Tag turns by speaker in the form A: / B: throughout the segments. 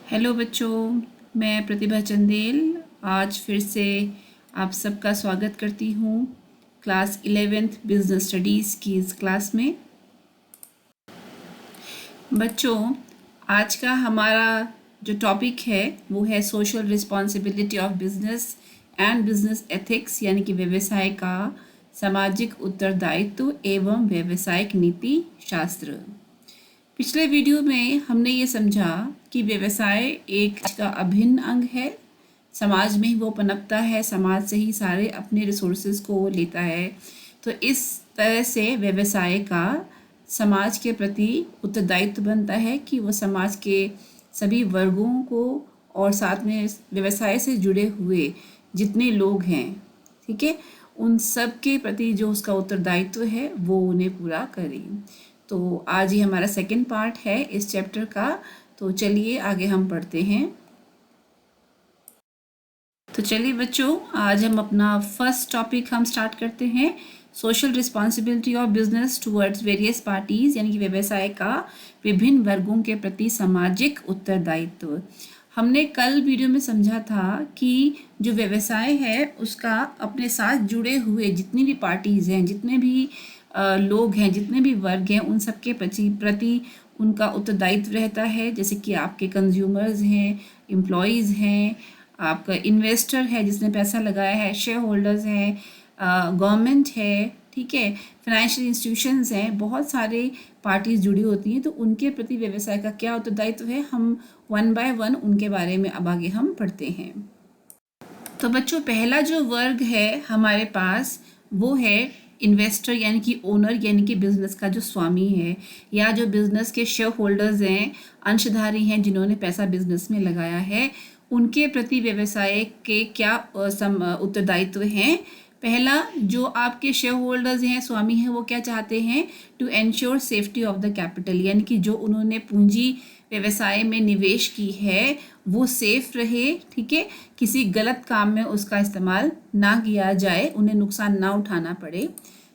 A: Hello बच्चों, मैं प्रतिभा चंदेल आज फिर से आप सबका स्वागत करती हूँ क्लास 11th बिजनेस स्टडीज़ की इस क्लास में। बच्चों, आज का हमारा जो टॉपिक है वो है social responsibility of business and business ethics, यानी कि व्यवसाय का सामाजिक उत्तरदायित्व एवं व्यावसायिक नीति शास्त्र। पिछले वीडियो में हमने ये समझा कि व्यवसाय एक का अभिन्न अंग है, समाज में ही वो पनपता है, समाज से ही सारे अपने रिसोर्सेज को वो लेता है। तो इस तरह से व्यवसाय का समाज के प्रति उत्तरदायित्व बनता है कि वो समाज के सभी वर्गों को और साथ में व्यवसाय से जुड़े हुए जितने लोग हैं, ठीक है, उन सब के प्रति जो उसका उत्तरदायित्व है वो उन्हें पूरा करे। तो आज ही हमारा सेकंड पार्ट है इस चैप्टर का। तो चलिए आगे हम पढ़ते हैं। तो चलिए बच्चों, आज हम अपना फर्स्ट टॉपिक हम स्टार्ट करते हैं, social responsibility of business towards various parties, यानी कि व्यवसाय का विभिन्न वर्गों के प्रति सामाजिक उत्तरदायित्व। हमने कल वीडियो में समझा था कि जो व्यवसाय है उसका अपने साथ जुड़े हुए जितनी भी पार्टीज़ हैं, जितने भी लोग हैं, जितने भी वर्ग हैं, उन सब के प्रति उनका उत्तरदायित्व रहता है। जैसे कि आपके कंज्यूमर्स हैं, एम्प्लॉयज़ हैं, आपका इन्वेस्टर है जिसने पैसा लगाया है, शेयर होल्डर्स हैं, गवर्नमेंट है, ठीक है, फाइनेंशियल इंस्टीट्यूशंस हैं, बहुत सारे पार्टीज जुड़ी होती हैं। तो उनके प्रति व्यवसाय का क्या उत्तरदायित्व है, हम वन बाय वन उनके बारे में अब आगे हम पढ़ते हैं। तो बच्चों, पहला जो वर्ग है हमारे पास वो है इन्वेस्टर, यानी कि ओनर, यानी कि बिजनेस का जो स्वामी है, या जो बिजनेस के शेयर होल्डर्स हैं, अंशधारी हैं, जिन्होंने पैसा बिजनेस में लगाया है, उनके प्रति व्यवसाय के क्या उत्तरदायित्व हैं। पहला, जो आपके शेयर होल्डर्स हैं, स्वामी हैं, वो क्या चाहते हैं, to ensure safety of the capital, यानी कि जो उन्होंने पूंजी व्यवसाय में निवेश की है वो सेफ रहे, ठीक है, किसी गलत काम में उसका इस्तेमाल ना किया जाए, उन्हें नुकसान ना उठाना पड़े।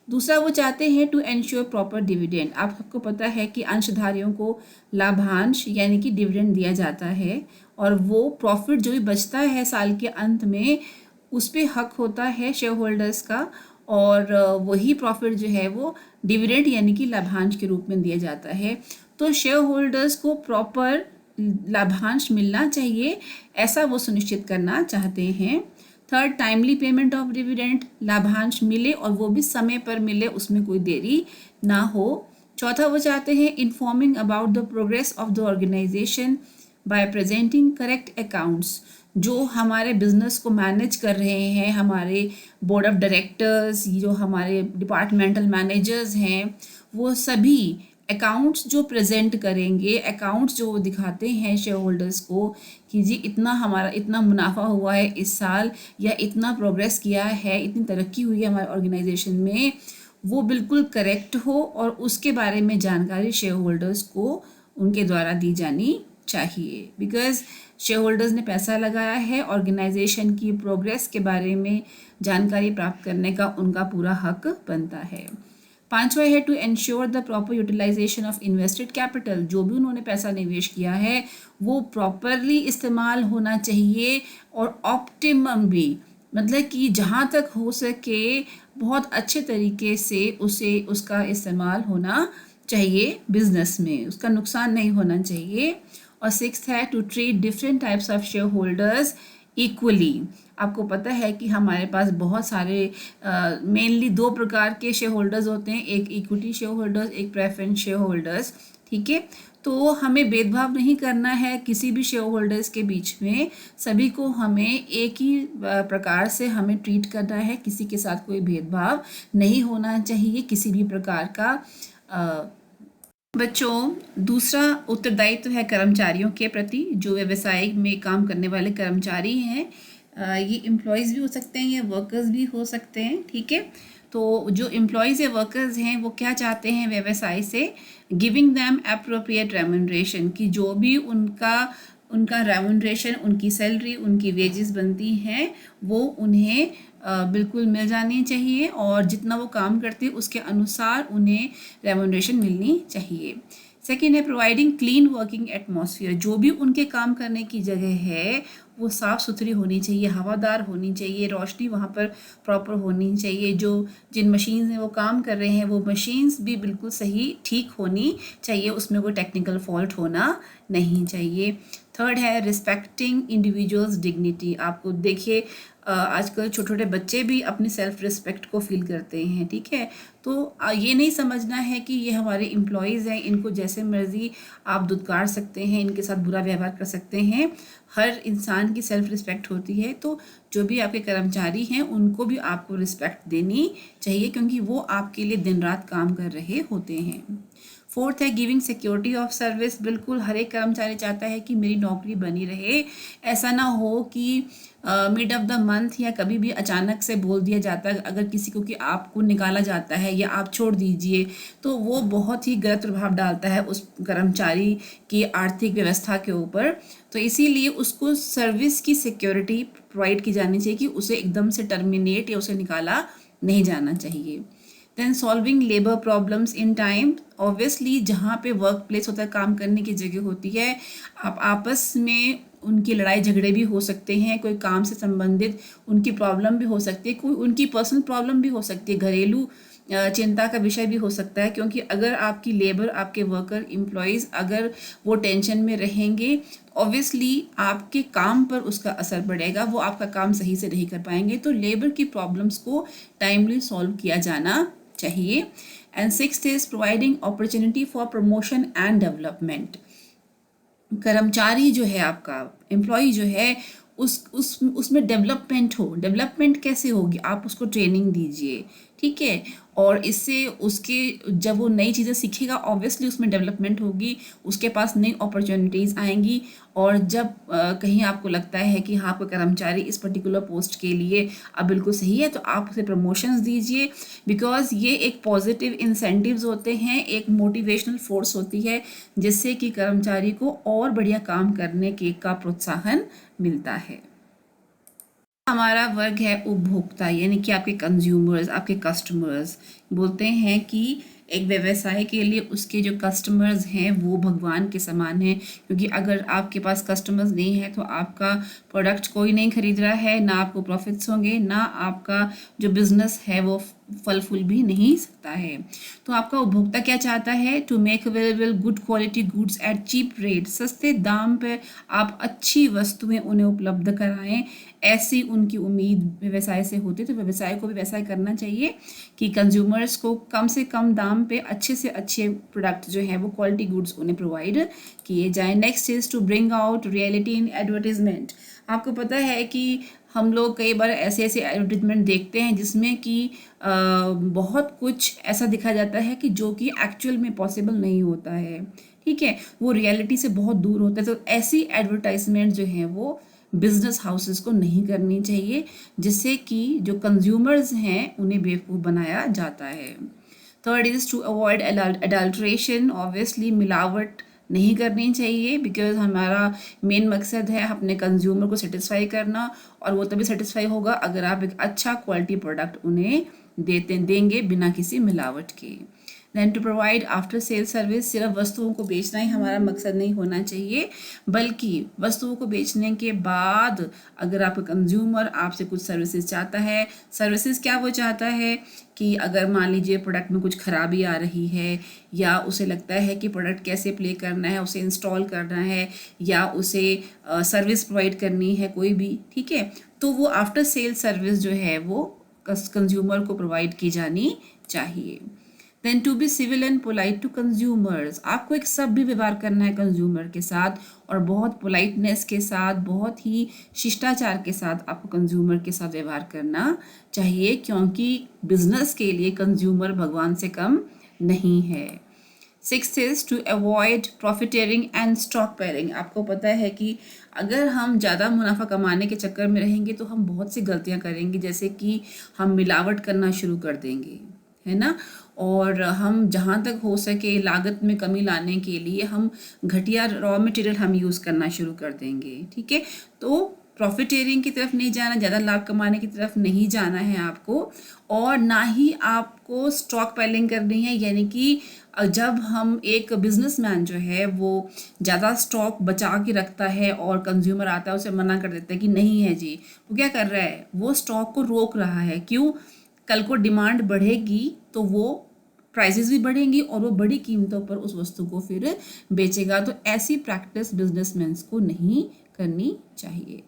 A: दूसरा, वो चाहते हैं टू एंश्योर प्रॉपर डिविडेंड। आप सबको पता है कि अंशधारियों को लाभांश यानी कि डिविडेंड दिया जाता है, और वो प्रॉफिट जो भी बचता है साल के अंत में उस पर हक होता है शेयर होल्डर्स का, और वही प्रॉफिट जो है वो डिविडेंड यानी कि लाभांश के रूप में दिया जाता है। तो शेयर होल्डर्स को प्रॉपर लाभांश मिलना चाहिए, ऐसा वो सुनिश्चित करना चाहते हैं। Third, timely payment of dividend, लाभांश मिले और वो भी समय पर मिले, उसमें कोई देरी ना हो। चौथा, वो चाहते हैं informing about the progress of the organisation by presenting correct accounts. जो हमारे बिजनेस को मैनेज कर रहे हैं, हमारे बोर्ड ऑफ डायरेक्टर्स, जो हमारे डिपार्टमेंटल मैनेजर्स हैं, वो सभी अकाउंट्स जो प्रेजेंट करेंगे, अकाउंट्स जो दिखाते हैं शेयर होल्डर्स को कि जी इतना हमारा इतना मुनाफा हुआ है इस साल, या इतना प्रोग्रेस किया है, इतनी तरक्की हुई है हमारे ऑर्गेनाइजेशन में, वो बिल्कुल करेक्ट हो और उसके बारे में जानकारी शेयर होल्डर्स को उनके द्वारा दी जानी चाहिए। बिकॉज शेयर होल्डर्स ने पैसा लगाया है, ऑर्गेनाइजेशन की प्रोग्रेस के बारे में जानकारी प्राप्त करने का उनका पूरा हक बनता है। पांचवा है to ensure the proper utilisation of invested capital. जो भी उन्होंने पैसा निवेश किया है वो प्रॉपरली इस्तेमाल होना चाहिए, और ऑप्टिमम भी, मतलब कि जहाँ तक हो सके बहुत अच्छे तरीके से उसका इस्तेमाल होना चाहिए बिजनेस में, उसका नुकसान नहीं होना चाहिए। और सिक्स्थ है to treat different types of share holders equally. आपको पता है कि हमारे पास बहुत सारे मेनली दो प्रकार के शेयर होल्डर्स होते हैं, एक इक्विटी शेयर होल्डर्स, एक प्रेफरेंस शेयर होल्डर्स, ठीक है। तो हमें भेदभाव नहीं करना है किसी भी शेयर होल्डर्स के बीच में, सभी को हमें एक ही प्रकार से हमें ट्रीट करना है, किसी के साथ कोई भेदभाव नहीं होना चाहिए किसी भी प्रकार का। बच्चों, दूसरा उत्तरदायित्व है कर्मचारियों के प्रति, जो व्यवसाय में काम करने वाले कर्मचारी हैं, ये एम्प्लॉयज़ भी हो सकते हैं या वर्कर्स भी हो सकते हैं, ठीक है। तो जो एम्प्लॉयज़ या वर्कर्स हैं वो क्या चाहते हैं व्यवसाय से, गिविंग दैम एप्रोप्रिएट रेम्यूनरेशन, कि जो भी उनका रेम्यूनरेशन, उनकी सैलरी, उनकी वेजेस बनती हैं वो उन्हें बिल्कुल मिल जानी चाहिए, और जितना वो काम करते हैं उसके अनुसार उन्हें रेम्यूनरेशन मिलनी चाहिए। सेकेंड है प्रोवाइडिंग क्लीन वर्किंग एटमॉस्फेयर, जो भी उनके काम करने की जगह है वो साफ़ सुथरी होनी चाहिए, हवादार होनी चाहिए, रोशनी वहाँ पर प्रॉपर होनी चाहिए, जो जिन मशीन्स हैं वो काम कर रहे हैं वो मशीन्स भी बिल्कुल सही ठीक होनी चाहिए, उसमें कोई टेक्निकल फॉल्ट होना नहीं चाहिए। थर्ड है रिस्पेक्टिंग इंडिविजुअल्स डिग्निटी। आपको देखिए आजकल छोटे छोटे बच्चे भी अपनी सेल्फ रिस्पेक्ट को फील करते हैं, ठीक है। तो ये नहीं समझना है कि ये हमारे एम्प्लॉयज़ हैं, इनको जैसे मर्ज़ी आप दुत्कार सकते हैं, इनके साथ बुरा व्यवहार कर सकते हैं। हर इंसान की सेल्फ रिस्पेक्ट होती है, तो जो भी आपके कर्मचारी हैं उनको भी आपको रिस्पेक्ट देनी चाहिए, क्योंकि वो आपके लिए दिन रात काम कर रहे होते हैं। फोर्थ है गिविंग सिक्योरिटी ऑफ सर्विस। बिल्कुल हर एक कर्मचारी चाहता है कि मेरी नौकरी बनी रहे। ऐसा ना हो कि मिड ऑफ द मंथ या कभी भी अचानक से बोल दिया जाता है अगर किसी को कि आपको निकाला जाता है या आप छोड़ दीजिए, तो वो बहुत ही गलत प्रभाव डालता है उस कर्मचारी की आर्थिक व्यवस्था के ऊपर। तो इसीलिए उसको सर्विस की सिक्योरिटी प्रोवाइड की जानी चाहिए कि उसे एकदम से टर्मिनेट या उसे निकाला नहीं जाना चाहिए। Then solving labour problems in time. Obviously जहाँ पे वर्क प्लेस होता है, काम करने की जगह होती है, आप आपस में उनकी लड़ाई झगड़े भी हो सकते हैं, कोई काम से संबंधित उनकी प्रॉब्लम भी हो सकती है, कोई उनकी पर्सनल प्रॉब्लम भी हो सकती है, घरेलू चिंता का विषय भी हो सकता है। क्योंकि अगर आपकी लेबर, आपके वर्कर एम्प्लॉयज़ अगर वो टेंशन में रहेंगे, ऑब्वियसली आपके काम पर उसका असर पड़ेगा, वो आपका काम सही से नहीं कर पाएंगे। तो लेबर की प्रॉब्लम्स को टाइमली सॉल्व किया जाना चाहिए। And sixth is providing opportunity for promotion and development. कर्मचारी जो है, आपका एम्प्लॉय जो है, उसमें डेवलपमेंट हो। डेवलपमेंट कैसे होगी? आप उसको ट्रेनिंग दीजिए, ठीक है, और इससे उसके जब वो नई चीज़ें सीखेगा ऑब्वियसली उसमें डेवलपमेंट होगी, उसके पास नई अपॉर्चुनिटीज़ आएंगी। और जब कहीं आपको लगता है कि हाँ आपका कर्मचारी इस पर्टिकुलर पोस्ट के लिए अब बिल्कुल सही है, तो आप उसे प्रमोशंस दीजिए, बिकॉज ये एक पॉजिटिव इंसेंटिव्स होते हैं, एक मोटिवेशनल फोर्स होती है, जिससे कि कर्मचारी को और बढ़िया काम करने के का प्रोत्साहन मिलता है। हमारा वर्ग है उपभोक्ता, यानी कि आपके कंज्यूमर्स, आपके कस्टमर्स। बोलते हैं कि एक व्यवसाय के लिए उसके जो कस्टमर्स हैं वो भगवान के समान हैं, क्योंकि अगर आपके पास कस्टमर्स नहीं है तो आपका प्रोडक्ट कोई नहीं खरीद रहा है, ना आपको प्रॉफिट्स होंगे, ना आपका जो बिजनेस है वो फल फूल भी नहीं सकता है। तो आपका उपभोक्ता क्या चाहता है? To make available good quality goods at cheap rate. सस्ते दाम पर आप अच्छी वस्तुएं उन्हें उपलब्ध कराएं, ऐसी उनकी उम्मीद व्यवसाय से होती है। तो व्यवसाय को भी वैसा ही करना चाहिए कि कंज्यूमर्स को कम से कम दाम पे अच्छे से अच्छे प्रोडक्ट जो है वो क्वालिटी गुड्स उन्हें प्रोवाइड किए जाएं। Next is to bring out reality in advertisement. आपको पता है कि हम लोग कई बार ऐसे ऐसे एडवर्टीजमेंट देखते हैं जिसमें कि बहुत कुछ ऐसा दिखा जाता है कि जो कि एक्चुअल में पॉसिबल नहीं होता है, ठीक है, वो रियलिटी से बहुत दूर होता है। तो ऐसी एडवर्टाइजमेंट जो है वो बिजनेस हाउसेस को नहीं करनी चाहिए, जिससे कि जो कंज्यूमर्स हैं उन्हें बेवकूफ़ बनाया जाता है। Third is to avoid adulteration. Obviously मिलावट नहीं करनी चाहिए, बिकॉज हमारा मेन मकसद है अपने कंज्यूमर को सेटिस्फाई करना, और वो तभी सेटिस्फाई होगा अगर आप एक अच्छा क्वालिटी प्रोडक्ट उन्हें देंगे बिना किसी मिलावट के। Then to provide after sale service. सिर्फ वस्तुओं को बेचना ही हमारा मकसद नहीं होना चाहिए, बल्कि वस्तुओं को बेचने के बाद अगर आपका कंज्यूमर आपसे कुछ सर्विसेज चाहता है, सर्विसेज क्या वो चाहता है कि अगर मान लीजिए प्रोडक्ट में कुछ खराबी आ रही है, या उसे लगता है कि प्रोडक्ट कैसे प्ले करना है, उसे इंस्टॉल करना है, या उसे सर्विस प्रोवाइड करनी है कोई भी, ठीक है, तो वो आफ्टर सेल सर्विस जो है वो कंज्यूमर को प्रोवाइड की जानी चाहिए। Then to be civil and polite to consumers. आपको एक सभ्य व्यवहार करना है कंज्यूमर के साथ, और बहुत पोलाइटनेस के साथ, बहुत ही शिष्टाचार के साथ आपको कंज्यूमर के साथ व्यवहार करना चाहिए, क्योंकि बिजनेस के लिए कंज्यूमर भगवान से कम नहीं है। Sixth is to avoid profiteering and stock pairing. आपको पता है कि अगर हम ज़्यादा मुनाफा कमाने के चक्कर में रहेंगे तो हम बहुत सी गलतियां करेंगे, जैसे कि हम मिलावट करना शुरू कर देंगे, है ना, और हम जहाँ तक हो सके लागत में कमी लाने के लिए हम घटिया रॉ मटेरियल हम यूज़ करना शुरू कर देंगे, ठीक है। तो प्रॉफिटेरिंग की तरफ नहीं जाना, ज़्यादा लाभ कमाने की तरफ नहीं जाना है आपको, और ना ही आपको स्टॉक पाइलिंग करनी है, यानी कि जब हम एक बिजनेसमैन जो है वो ज़्यादा स्टॉक बचा के रखता है और कंज्यूमर आता है उसे मना कर देता है कि नहीं है जी, वो क्या कर रहा है, वो स्टॉक को रोक रहा है। क्यों? कल को डिमांड बढ़ेगी तो वो प्राइसेस भी बढ़ेंगी और वो बड़ी कीमतों पर उस वस्तु को फिर बेचेगा। तो ऐसी प्रैक्टिस बिजनेसमैन को नहीं करनी चाहिए।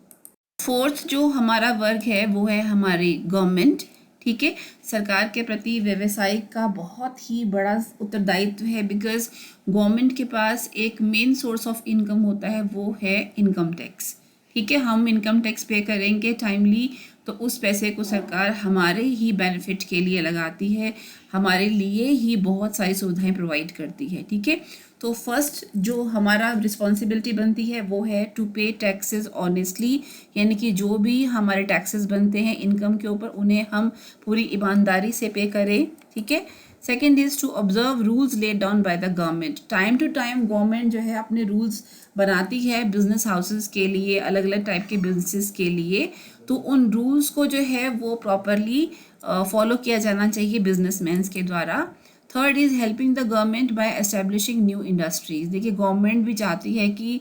A: फोर्थ जो हमारा वर्ग है वो है हमारी गवर्नमेंट। ठीक है, सरकार के प्रति व्यवसाय का बहुत ही बड़ा उत्तरदायित्व है, बिकॉज गवर्नमेंट के पास एक मेन सोर्स ऑफ इनकम होता है, वो है इनकम टैक्स। ठीक है, हम इनकम टैक्स पे करेंगे टाइमली तो उस पैसे को सरकार हमारे ही बेनिफिट के लिए लगाती है, हमारे लिए ही बहुत सारी सुविधाएं प्रोवाइड करती है। ठीक है, तो फर्स्ट जो हमारा रिस्पॉन्सिबिलिटी बनती है वो है टू पे टैक्सेस ऑनेस्टली, यानी कि जो भी हमारे टैक्सेस बनते हैं इनकम के ऊपर उन्हें हम पूरी ईमानदारी से पे करें। ठीक है, second is to observe rules laid down by the government. Time to time government जो है अपने रूल्स बनाती है बिजनेस हाउसेस के लिए, अलग अलग टाइप के बिजनेसेस के लिए, तो उन रूल्स को जो है वो प्रॉपरली फॉलो किया जाना चाहिए बिजनेसमैन्स के द्वारा। Third is helping the government by establishing new industries. देखिए, गवर्नमेंट भी चाहती है कि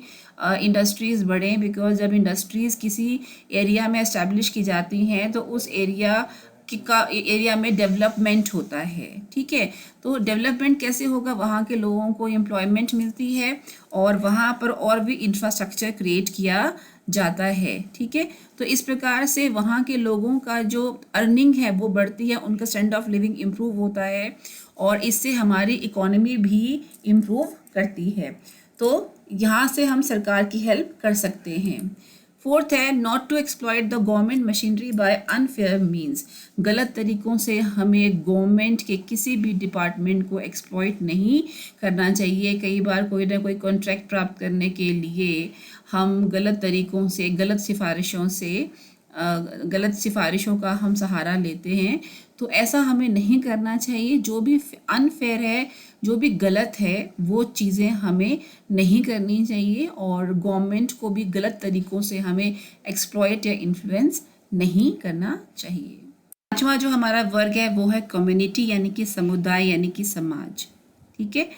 A: इंडस्ट्रीज़ बढ़ें, बिकॉज जब इंडस्ट्रीज़ किसी एरिया में एस्टेब्लिश की जाती हैं तो उस एरिया में डेवलपमेंट होता है। ठीक है, तो डेवलपमेंट कैसे होगा, वहाँ के लोगों को एम्प्लॉयमेंट मिलती है और वहाँ पर और भी इंफ्रास्ट्रक्चर क्रिएट किया जाता है। ठीक है, तो इस प्रकार से वहाँ के लोगों का जो अर्निंग है वो बढ़ती है, उनका स्टैंडर्ड ऑफ लिविंग इम्प्रूव होता है और इससे हमारी इकोनॉमी भी इम्प्रूव करती है। तो यहाँ से हम सरकार की हेल्प कर सकते हैं। फोर्थ है not to exploit the government machinery by unfair means. गलत तरीक़ों से हमें गवर्नमेंट के किसी भी डिपार्टमेंट को एक्सप्लॉइट नहीं करना चाहिए। कई बार कोई ना कोई कॉन्ट्रैक्ट प्राप्त करने के लिए हम गलत तरीक़ों से, गलत सिफारिशों का हम सहारा लेते हैं, तो ऐसा हमें नहीं करना चाहिए। जो भी अनफेयर है, जो भी गलत है, वो चीज़ें हमें नहीं करनी चाहिए और गवर्नमेंट को भी गलत तरीक़ों से हमें एक्सप्लॉइट या इन्फ्लुएंस नहीं करना चाहिए। पांचवा जो हमारा वर्ग है वो है कम्युनिटी, यानी कि समुदाय, यानी कि समाज। ठीक है,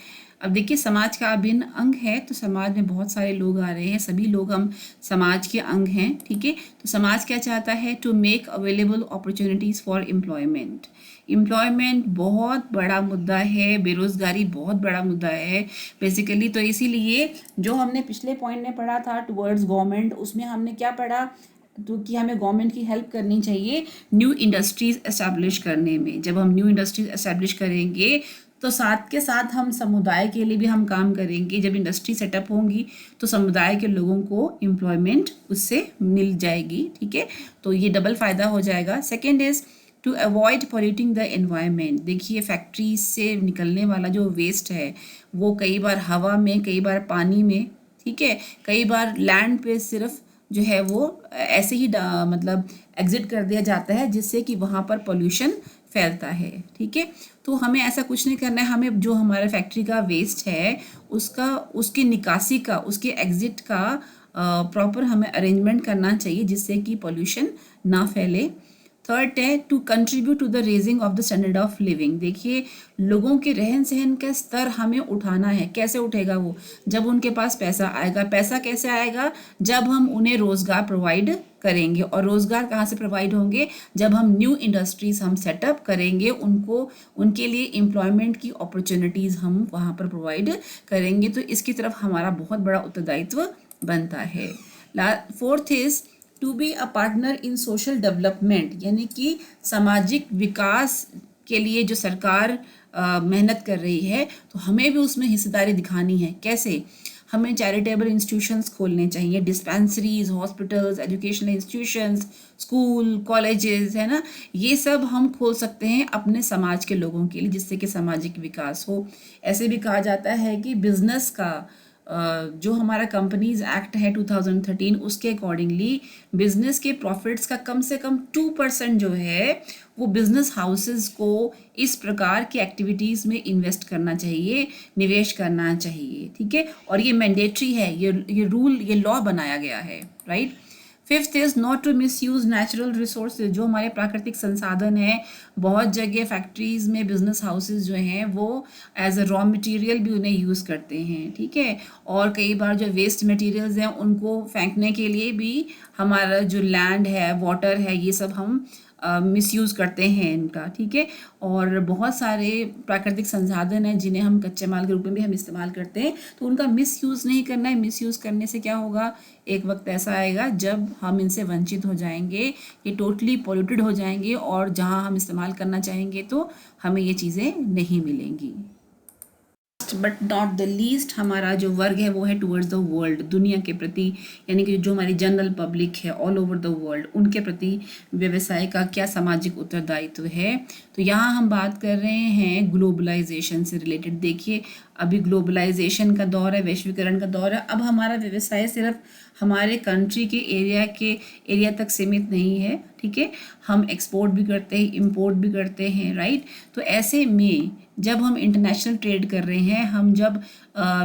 A: अब देखिए समाज का अभिन्न अंग है, तो समाज में बहुत सारे लोग आ रहे हैं, सभी लोग हम समाज के अंग हैं। ठीक है, तो समाज क्या चाहता है, to make available opportunities for employment. Employment बहुत बड़ा मुद्दा है, बेरोज़गारी बहुत बड़ा मुद्दा है बेसिकली। तो इसीलिए जो हमने पिछले पॉइंट में पढ़ा था टुवर्ड्स गवर्नमेंट, उसमें हमने क्या पढ़ा, तो कि हमें गवर्नमेंट की हेल्प करनी चाहिए न्यू इंडस्ट्रीज़ एस्टैब्लिश करने में। जब हम न्यू इंडस्ट्रीज़ एस्टैब्लिश करेंगे तो साथ के साथ हम समुदाय के लिए भी हम काम करेंगे। जब इंडस्ट्री सेटअप होंगी तो समुदाय के लोगों को एम्प्लॉयमेंट उससे मिल जाएगी। ठीक है, तो ये डबल फ़ायदा हो जाएगा। Second is to avoid polluting the environment. देखिए, फैक्ट्री से निकलने वाला जो वेस्ट है वो कई बार हवा में, कई बार पानी में, ठीक है, कई बार लैंड पे सिर्फ जो है वो ऐसे ही मतलब एग्जिट कर दिया जाता है, जिससे कि वहाँ पर पोल्यूशन फैलता है। ठीक है, तो हमें ऐसा कुछ नहीं करना है। हमें जो हमारा फैक्ट्री का वेस्ट है उसकी निकासी का, उसके एग्जिट का प्रॉपर हमें अरेंजमेंट करना चाहिए, जिससे कि पोल्यूशन ना फैले। थर्ड है to contribute to the raising of the standard of living. देखिए, लोगों के रहन सहन का स्तर हमें उठाना है। कैसे उठेगा वो, जब उनके पास पैसा आएगा। पैसा कैसे आएगा, जब हम उन्हें रोज़गार प्रोवाइड करेंगे। और रोज़गार कहाँ से प्रोवाइड होंगे, जब हम न्यू इंडस्ट्रीज़ हम सेटअप करेंगे, उनके लिए एम्प्लॉयमेंट की अपॉर्चुनिटीज़ हम वहाँ पर प्रोवाइड करेंगे। तो इसकी तरफ हमारा बहुत बड़ा उत्तरदायित्व बनता है। Fourth is to be a partner in social development, यानी कि सामाजिक विकास के लिए जो सरकार मेहनत कर रही है, तो हमें भी उसमें हिस्सेदारी दिखानी है। कैसे, हमें चैरिटेबल इंस्टीट्यूशंस खोलने चाहिए, dispensaries, hospitals, educational institutions, school, colleges, है ना, ये सब हम खोल सकते हैं अपने समाज के लोगों के लिए, जिससे कि सामाजिक विकास हो। ऐसे भी कहा जाता है कि बिजनेस का जो हमारा कंपनीज एक्ट है 2013, उसके अकॉर्डिंगली बिजनेस के प्रॉफिट्स का कम से कम 2% जो है वो बिजनेस हाउसेस को इस प्रकार की एक्टिविटीज़ में इन्वेस्ट करना चाहिए, निवेश करना चाहिए। ठीक है, और ये मैंडेटरी है, ये रूल, ये लॉ बनाया गया है, right. Fifth is not to misuse natural resources, जो हमारे प्राकृतिक संसाधन हैं, बहुत जगह फैक्ट्रीज़ में बिजनेस हाउसेज जो हैं वो एज अ रॉ मटेरियल भी उन्हें यूज़ करते हैं, ठीक है। और कई बार जो वेस्ट मटेरियल्स हैं उनको फेंकने के लिए भी हमारा जो लैंड है, वाटर है, ये सब हम मिसयूज़ करते हैं इनका, ठीक है। और बहुत सारे प्राकृतिक संसाधन हैं जिन्हें हम कच्चे माल के रूप में भी हम इस्तेमाल करते हैं, तो उनका मिसयूज़ नहीं करना है। मिसयूज़ करने से क्या होगा, एक वक्त ऐसा आएगा जब हम इनसे वंचित हो जाएंगे, ये टोटली पॉल्यूटेड हो जाएंगे और जहाँ हम इस्तेमाल करना चाहेंगे तो हमें ये चीज़ें नहीं मिलेंगी। बट नॉट द लीस्ट हमारा जो वर्ग है वो है टूवर्ड्स द वर्ल्ड, दुनिया के प्रति, यानी कि जो हमारी जनरल पब्लिक है ऑल ओवर द वर्ल्ड, उनके प्रति व्यवसाय का क्या सामाजिक उत्तरदायित्व है। तो यहाँ हम बात कर रहे हैं ग्लोबलाइजेशन से रिलेटेड। देखिए अभी ग्लोबलाइजेशन का दौर है, वैश्वीकरण का दौर है। अब हमारा व्यवसाय सिर्फ हमारे कंट्री के एरिया तक सीमित नहीं है, ठीक है। हम एक्सपोर्ट भी करते हैं, इंपोर्ट भी करते हैं, राइट। तो ऐसे में जब हम इंटरनेशनल ट्रेड कर रहे हैं, हम जब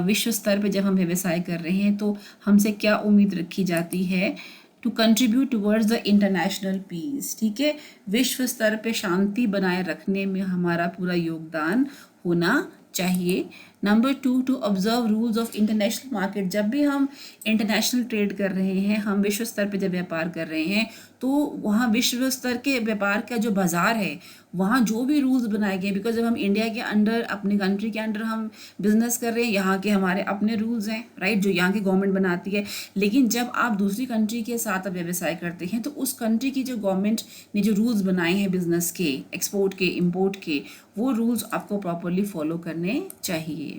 A: विश्व स्तर पे जब हम व्यवसाय कर रहे हैं, तो हमसे क्या उम्मीद रखी जाती है, to contribute towards the international peace, ठीक है। विश्व स्तर पे शांति बनाए रखने में हमारा पूरा योगदान होना चाहिए। Number 2, to observe rules of international market. जब भी हम इंटरनेशनल ट्रेड कर रहे हैं, हम विश्व स्तर पे जब व्यापार कर रहे हैं, तो वहाँ विश्व स्तर के व्यापार का जो बाज़ार है, वहाँ जो भी रूल्स बनाए गए, बिकॉज जब हम इंडिया के अंडर, अपनी कंट्री के अंडर हम बिजनेस कर रहे हैं, यहाँ के हमारे अपने रूल्स हैं, राइट, जो यहाँ की गवर्नमेंट बनाती है। लेकिन जब आप दूसरी कंट्री के साथ आप व्यवसाय करते हैं, तो उस कंट्री की जो गवर्नमेंट ने जो रूल्स बनाए हैं बिजनेस के, एक्सपोर्ट के, इम्पोर्ट के, वो रूल्स आपको प्रॉपरली फॉलो करने चाहिए।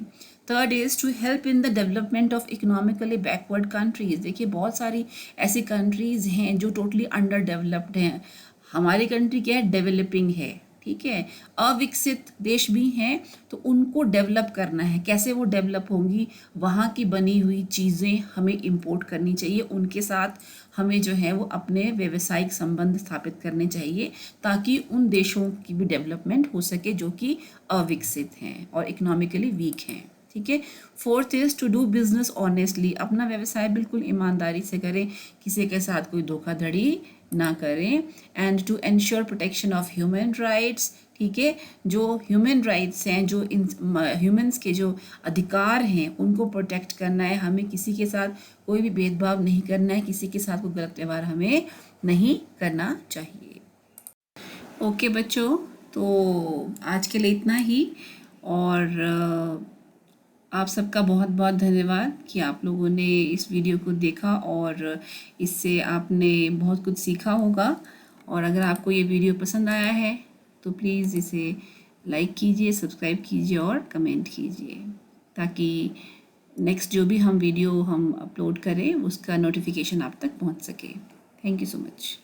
A: Third is to help in the development of economically backward countries. देखिए बहुत सारी ऐसी कंट्रीज़ हैं जो टोटली अंडर डेवलप्ड हैं। हमारी कंट्री क्या है, डेवलपिंग है, ठीक है। अविकसित देश भी हैं, तो उनको डेवलप करना है। कैसे वो डेवलप होंगी, वहाँ की बनी हुई चीज़ें हमें इंपोर्ट करनी चाहिए, उनके साथ हमें जो है वो अपने व्यवसायिक संबंध स्थापित करने चाहिए, ताकि उन देशों की भी डेवलपमेंट हो सके जो कि अविकसित हैं और इकोनॉमिकली वीक हैं, ठीक है। Fourth is to do business honestly. अपना व्यवसाय बिल्कुल ईमानदारी से करें, किसी के साथ कोई धोखाधड़ी ना करें। And to ensure protection of human rights, ठीक है। जो ह्यूमन राइट्स हैं, जो ह्यूमंस के जो अधिकार हैं, उनको प्रोटेक्ट करना है। हमें किसी के साथ कोई भी भेदभाव नहीं करना है, किसी के साथ कोई गलत व्यवहार हमें नहीं करना चाहिए। ओके बच्चों, तो आज के लिए इतना ही। और आप सबका बहुत बहुत धन्यवाद कि आप लोगों ने इस वीडियो को देखा और इससे आपने बहुत कुछ सीखा होगा। और अगर आपको ये वीडियो पसंद आया है तो प्लीज़ इसे लाइक कीजिए, सब्सक्राइब कीजिए और कमेंट कीजिए, ताकि नेक्स्ट जो भी हम वीडियो हम अपलोड करें उसका नोटिफिकेशन आप तक पहुंच सके। Thank you so much.